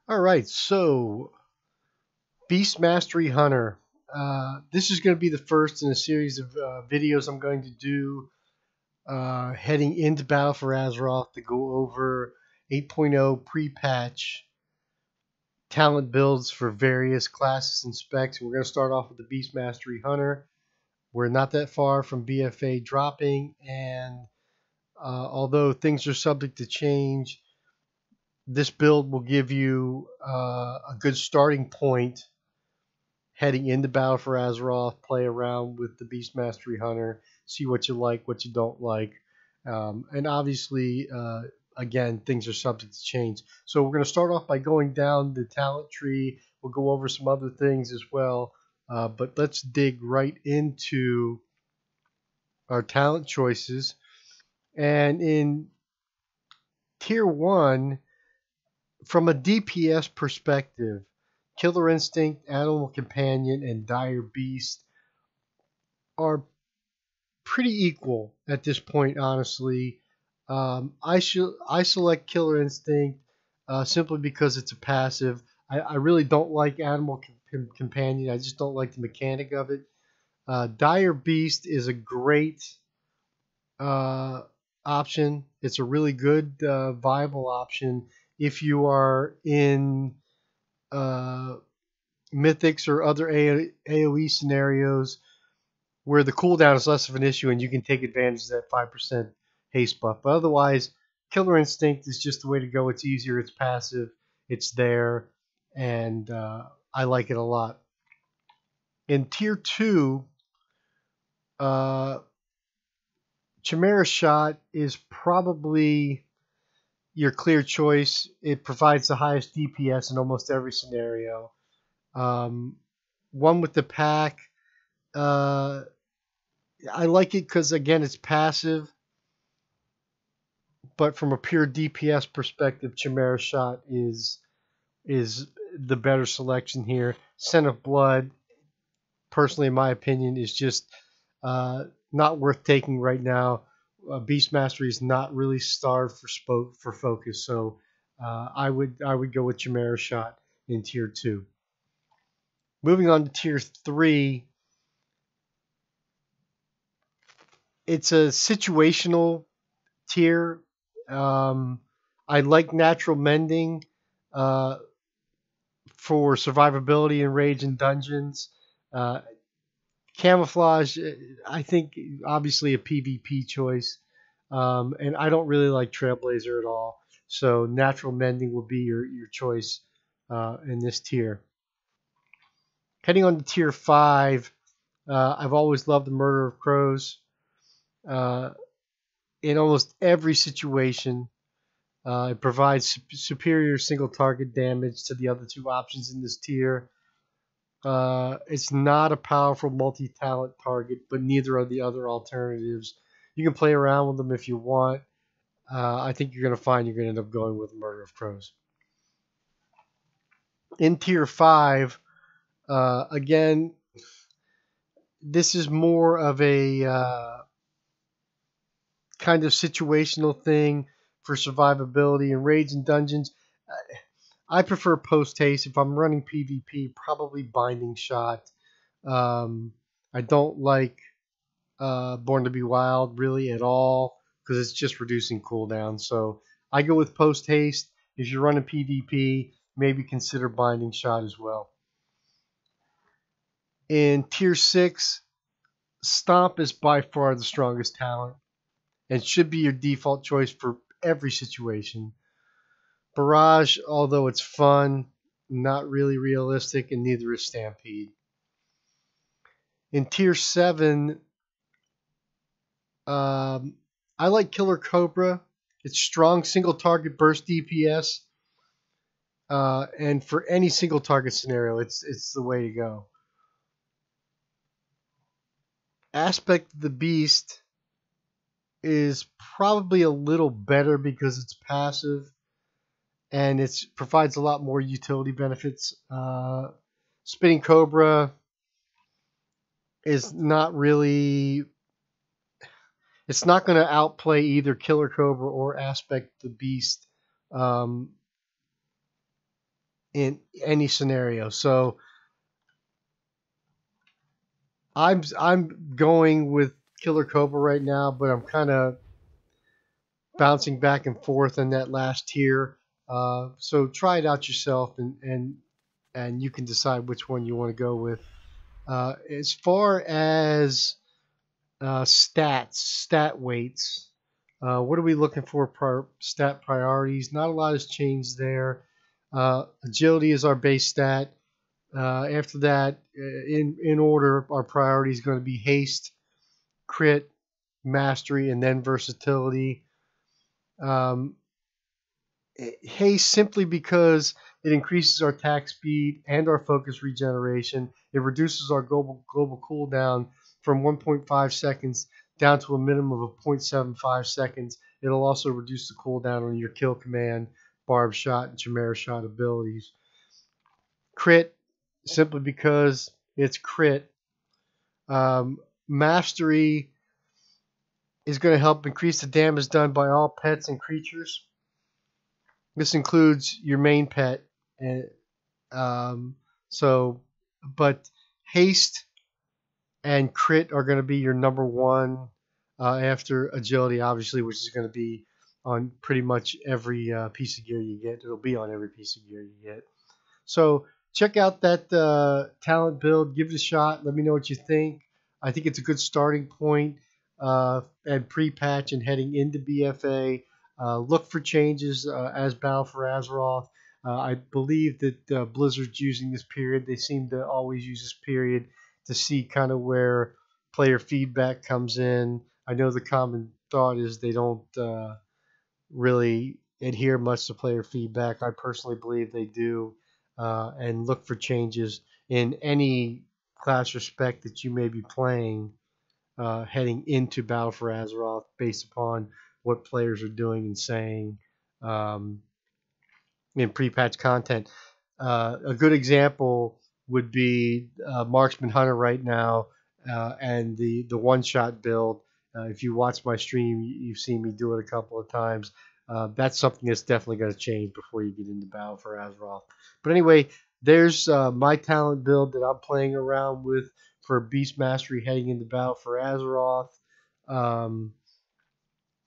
All right, so Beastmastery Hunter. This is going to be the first in a series of videos I'm going to do heading into Battle for Azeroth to go over 8.0 pre-patch talent builds for various classes and specs. We're going to start off with the Beastmastery Hunter. We're not that far from BFA dropping, and although things are subject to change, this build will give you a good starting point heading into Battle for Azeroth. Play around with the Beastmastery Hunter, see what you like, what you don't like, and obviously, again, things are subject to change. So we're going to start off by going down the talent tree. We'll go over some other things as well, but let's dig right into our talent choices. And in Tier 1, from a DPS perspective, Killer Instinct, Animal Companion, and Dire Beast are pretty equal at this point, honestly. I select Killer Instinct simply because it's a passive. I really don't like Animal Companion. I just don't like the mechanic of it. Dire Beast is a great uh, option. It's a really good viable option if you are in uh, mythics or other AoE scenarios where the cooldown is less of an issue and you can take advantage of that 5% haste buff. But otherwise, Killer Instinct is just the way to go. It's easier, it's passive, it's there, and I like it a lot. In Tier 2, uh, Chimera Shot is probably your clear choice. It provides the highest DPS in almost every scenario. One with the pack, uh, I like it because, again, it's passive. But from a pure DPS perspective, Chimera Shot is the better selection here. Scent of Blood, personally, in my opinion, is just not worth taking right now. Beastmastery is not really starved for focus, so I would go with Chimera Shot in Tier 2. Moving on to Tier 3, it's a situational tier. I like Natural Mending for survivability in raids and dungeons. Uh, Camouflage, I think, obviously a PvP choice. And I don't really like Trailblazer at all. So Natural Mending will be your choice in this tier. Heading on to Tier 5, I've always loved the Murder of Crows. Uh, in almost every situation, it provides superior single target damage to the other two options in this tier. It's not a powerful multi-talent target, but neither are the other alternatives. You can play around with them if you want. I think you're going to find you're going to end up going with Murder of Crows. In Tier 5, again, this is more of a kind of situational thing for survivability in raids and dungeons. I prefer post haste. If I'm running PvP, probably Binding Shot. I don't like Born to be Wild really at all because it's just reducing cooldown. So I go with post haste. If you're running PvP, maybe consider Binding Shot as well. In Tier 6, Stomp is by far the strongest talent and should be your default choice for every situation. Barrage, although it's fun, not really realistic, and neither is Stampede. In Tier 7, I like Killer Cobra. It's strong single target burst DPS, and for any single target scenario, it's the way to go. Aspect of the Beast is probably a little better because it's passive and it provides a lot more utility benefits. Spinning Cobra is not really. It's not going to outplay either Killer Cobra or Aspect the Beast in any scenario. So I'm going with Killer Cobra right now, but I'm kind of bouncing back and forth in that last tier. So try it out yourself, and you can decide which one you want to go with. As far as stat weights, what are we looking for? Stat priorities. Not a lot has changed there. Agility is our base stat. After that, in order, our priority is going to be haste, crit, mastery, and then versatility. Um, Haste simply because it increases our attack speed and our focus regeneration. It reduces our global cooldown from 1.5 seconds down to a minimum of 0.75 seconds. It'll also reduce the cooldown on your kill command, barb shot, and chimera shot abilities. Crit simply because it's crit. Mastery is going to help increase the damage done by all pets and creatures. This includes your main pet, and so, but haste and crit are going to be your number one after agility, obviously, which is going to be on pretty much every piece of gear you get. It'll be on every piece of gear you get. So check out that talent build. Give it a shot. Let me know what you think. I think it's a good starting point and pre-patch and heading into BFA. Look for changes as Battle for Azeroth. I believe that Blizzard's using this period. They seem to always use this period to see kind of where player feedback comes in. I know the common thought is they don't really adhere much to player feedback. I personally believe they do, and look for changes in any class respect that you may be playing heading into Battle for Azeroth based upon what players are doing and saying um, in pre-patch content. A good example would be Marksman Hunter right now and the one-shot build. If you watch my stream, you've seen me do it a couple of times. That's something that's definitely going to change before you get into Battle for Azeroth. But anyway, there's my talent build that I'm playing around with for Beastmastery heading into Battle for Azeroth. Um,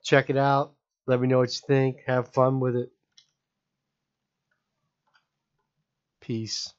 Check it out. Let me know what you think. Have fun with it. Peace.